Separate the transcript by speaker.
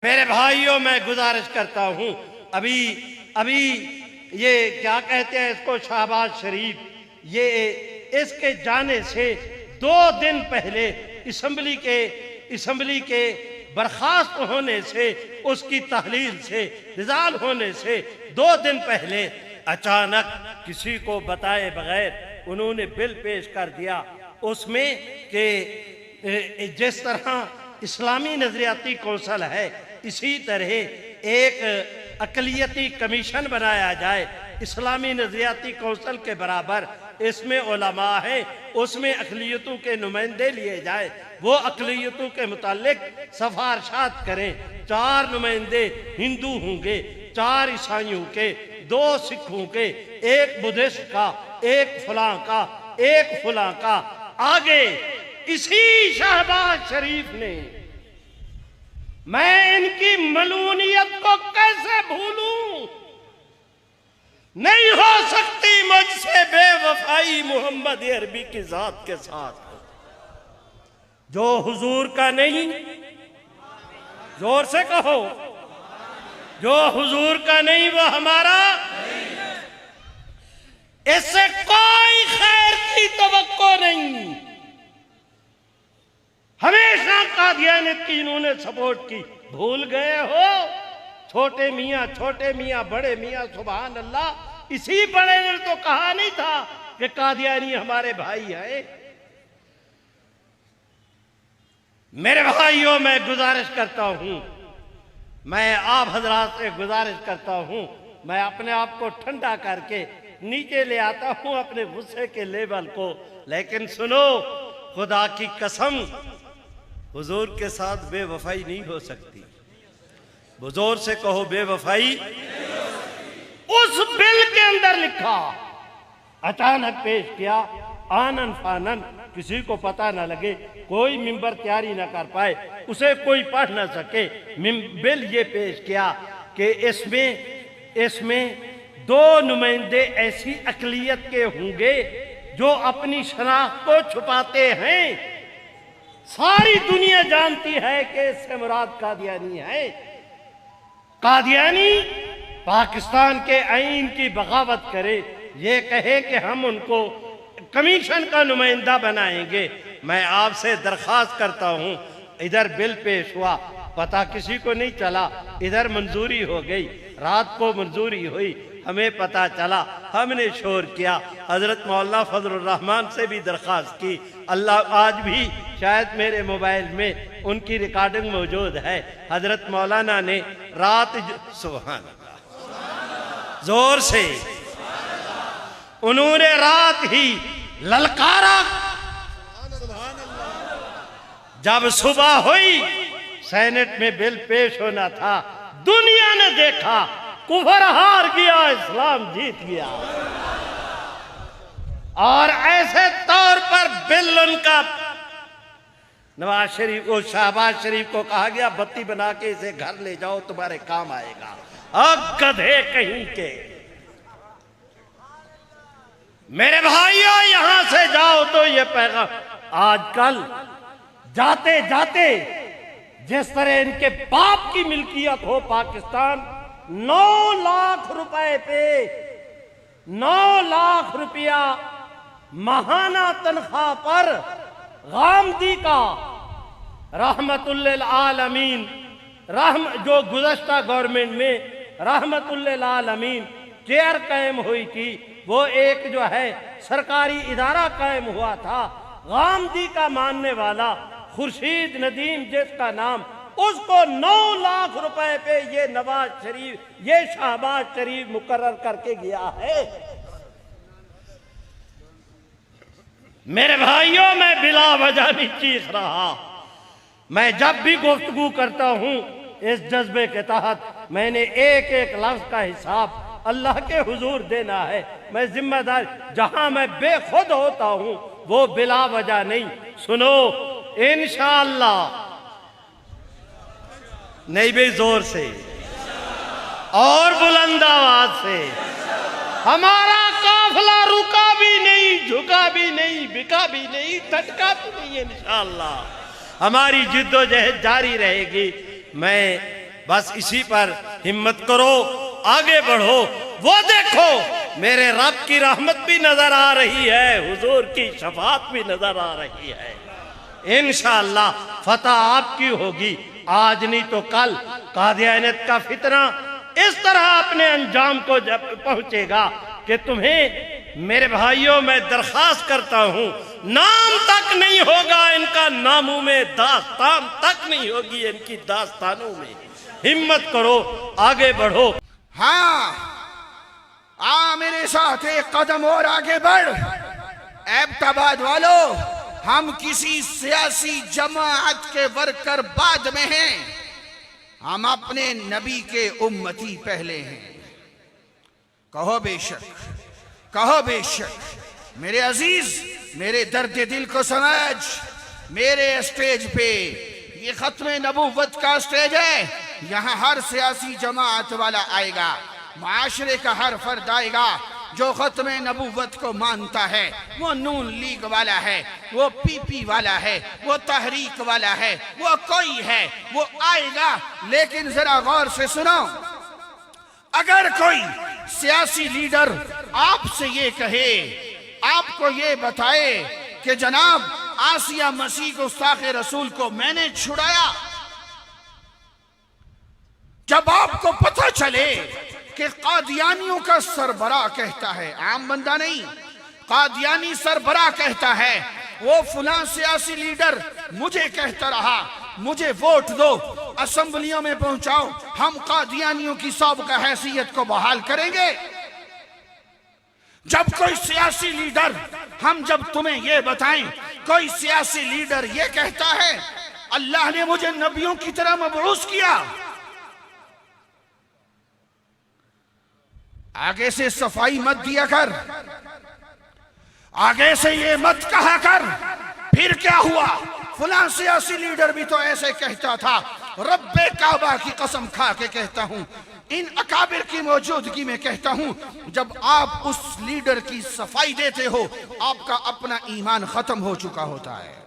Speaker 1: मेरे भाइयों, मैं गुजारिश करता हूं, अभी ये क्या कहते हैं इसको, शहबाज शरीफ, ये इसके जाने से 2 दिन पहले असम्बली के बर्खास्त होने से, उसकी तहलील से, रिजाल होने से 2 दिन पहले अचानक किसी को बताए बगैर उन्होंने बिल पेश कर दिया। उसमें कि जिस तरह इस्लामी नजरियाती कौंसल है, इसी तरह एक अकलियती कमीशन बनाया जाए, इस्लामी नजरियाती कौंसल के बराबर। इसमें उलमा है, उसमें अकलियतों के नुमाइंदे लिए जाए, वो अकलियतों के मुतालिक सिफारिशात करें। 4 नुमाइंदे हिंदू होंगे, 4 ईसाइयों के, 2 सिखों के, 1 बुद्धिस्ट का, 1 फलां का, 1 फलां का। आगे इसी शहबाज शरीफ ने, मैं इनकी मलूनियत को कैसे भूलूं? नहीं हो सकती मुझसे बेवफाई मोहम्मद अरबी की जात के साथ। जो हुजूर का नहीं, जोर से कहो, जो हुजूर का नहीं वो हमारा, इससे कोई खैर की तवक्को नहीं। हमेशा कादियानियत की इन्होंने सपोर्ट की। भूल गए हो छोटे मियाँ बड़े मियाँ, सुभान अल्लाह। इसी बड़े ने तो कहा नहीं था कि कादियानी हमारे भाई हैं। मेरे भाइयों, मैं गुजारिश करता हूं, मैं आप हजरात से गुजारिश करता हूं, मैं अपने आप को ठंडा करके नीचे ले आता हूं अपने गुस्से के लेवल को। लेकिन सुनो, खुदा की कसम, हुजूर के साथ बेवफाई नहीं हो सकती। हुजूर से कहो बेवफाई। उस बिल के अंदर लिखा, अचानक पेश किया, आनन फानन, किसी को पता ना लगे, कोई मिंबर तैयारी ना कर पाए, उसे कोई पढ़ ना सके। बिल ये पेश किया कि इसमें 2 नुमाइंदे ऐसी अकलियत के होंगे जो अपनी शनाख्त को छुपाते हैं। सारी दुनिया जानती है कि इससे मुराद कादियानी है। कादियानी पाकिस्तान के आईन की बगावत करे, ये कहे कि हम उनको कमीशन का नुमाइंदा बनाएंगे। मैं आपसे दरख्वास्त करता हूं, इधर बिल पेश हुआ, पता किसी को नहीं चला, इधर मंजूरी हो गई, रात को मंजूरी हुई, हमें पता चला, हमने शोर किया, हजरत मौलाना फजलुर रहमान से भी दरख्वास्त की। अल्लाह, आज भी शायद मेरे मोबाइल में उनकी रिकॉर्डिंग मौजूद है। हजरत मौलाना ने रात, सुभान अल्लाह, जोर से उन्होंने रात ही ललकारा। जब सुबह हुई, सेनेट में बिल पेश होना था, दुनिया ने देखा कुफर हार गया, इस्लाम जीत गया। और ऐसे तौर पर बिल उनका, नवाज शरीफ को, शहबाज शरीफ को कहा गया, बत्ती बना के इसे घर ले जाओ, तुम्हारे काम आएगा। अब गधे कहीं के। मेरे भाइयों, यहां से जाओ तो ये पैगाम, आजकल जाते जाते जिस तरह इनके बाप की मिल्कियत हो पाकिस्तान, 9 लाख रुपए पे 9 लाख रुपया महाना तनख्वाह पर गामदी का रहमतुल्लिल आलमीन, जो गुज़श्ता गवर्नमेंट में रहमतुल्लिल आलमीन चेयर कायम हुई थी, वो एक जो है सरकारी इदारा कायम हुआ था। गामदी का मानने वाला खुर्शीद नदीम जिसका नाम, उसको 9 लाख रुपए पे ये नवाज शरीफ, ये शहबाज शरीफ मुकर्रर करके गया है। मेरे भाइयों, मैं बिला वजह नहीं चीख रहा। मैं जब भी गुफ्तगू करता हूं, इस जज्बे के तहत मैंने एक एक लफ्ज का हिसाब अल्लाह के हुजूर देना है। मैं जिम्मेदार, जहां मैं बेखुद होता हूं वो बिला वजह नहीं। सुनो, इंशाअल्लाह, नहीं भी जोर से और बुलंद आवाज से, हमारा काफिला रुका भी नहीं, झुका भी नहीं, बिका भी नहीं, टटका भी नहीं। इंशाअल्लाह हमारी जिद्दोजहद जारी रहेगी। मैं बस इसी पर हिम्मत करो, आगे बढ़ो। वो देखो मेरे रब की रहमत भी नजर आ रही है, हुजूर की शफाअत भी नजर आ रही है। इंशाअल्लाह फतह आपकी होगी, आज नहीं तो कल। कादियानियत का फितना इस तरह अपने अंजाम को जब पहुंचेगा कि तुम्हें मेरे भाइयों मैं दरखास्त करता हूं, नाम तक नहीं होगा इनका, नामों में दास्तान तक नहीं होगी इनकी दास्तानों में। हिम्मत करो, आगे बढ़ो।
Speaker 2: हाँ, मेरे साथ एक कदम और आगे बढ़। एबटाबाद वालों, हम किसी सियासी जमात के वर्कर बाद में हैं, हम अपने नबी के उम्मती पहले हैं। कहो बेशक, कहो बेशक। मेरे अजीज, मेरे दर्द दिल को समझ। मेरे स्टेज पे, ये खत्म नबूवत का स्टेज है, यहाँ हर सियासी जमात वाला आएगा, माशरे का हर फर्द आएगा जो खत्म नबूवत को मानता है। वो नून लीग वाला है, वो पीपी वाला है, वो तहरीक वाला है, वो कोई है, वो आएगा। लेकिन जरा गौर से सुनो, अगर कोई सियासी लीडर आपसे ये कहे, आपको ये बताए कि जनाब आसिया मसीह गुस्ताखे रसूल को मैंने छुड़ाया, जब आपको पता चले कि कादियानियों का सरबराह कहता है, आम बंदा नहीं, कादियानी सरबराह कहता है, वो फुलां सियासी लीडर मुझे कहता रहा मुझे वोट दो, असेंबलियों में पहुंचाओ, हम कादियानियों की साबिका हैसियत को बहाल करेंगे। जब कोई सियासी लीडर, हम जब तुम्हें ये बताएं, कोई सियासी लीडर ये कहता है अल्लाह ने मुझे नबियों की तरह मबऊस किया, आगे से सफाई मत दिया कर, आगे से ये मत कहा कर। फिर क्या हुआ, फलां सियासी लीडर भी तो ऐसे कहता था, रब्बे काबा की कसम खा के कहता हूं, इन अकाबिर की मौजूदगी में कहता हूं, जब आप उस लीडर की सफाई देते हो, आपका अपना ईमान खत्म हो चुका होता है।